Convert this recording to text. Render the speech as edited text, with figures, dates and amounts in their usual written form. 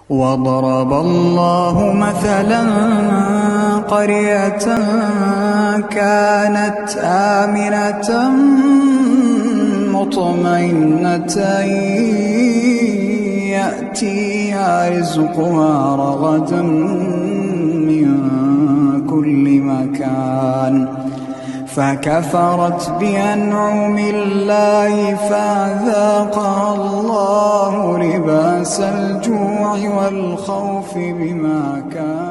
وضرب الله مثلا قرية كانت آمنة مطمئنة يأتيها رزقها رغدا من كل مكان فكفرت بأنعم الله فأذاقها الله لباس الجوع والخوف بما كان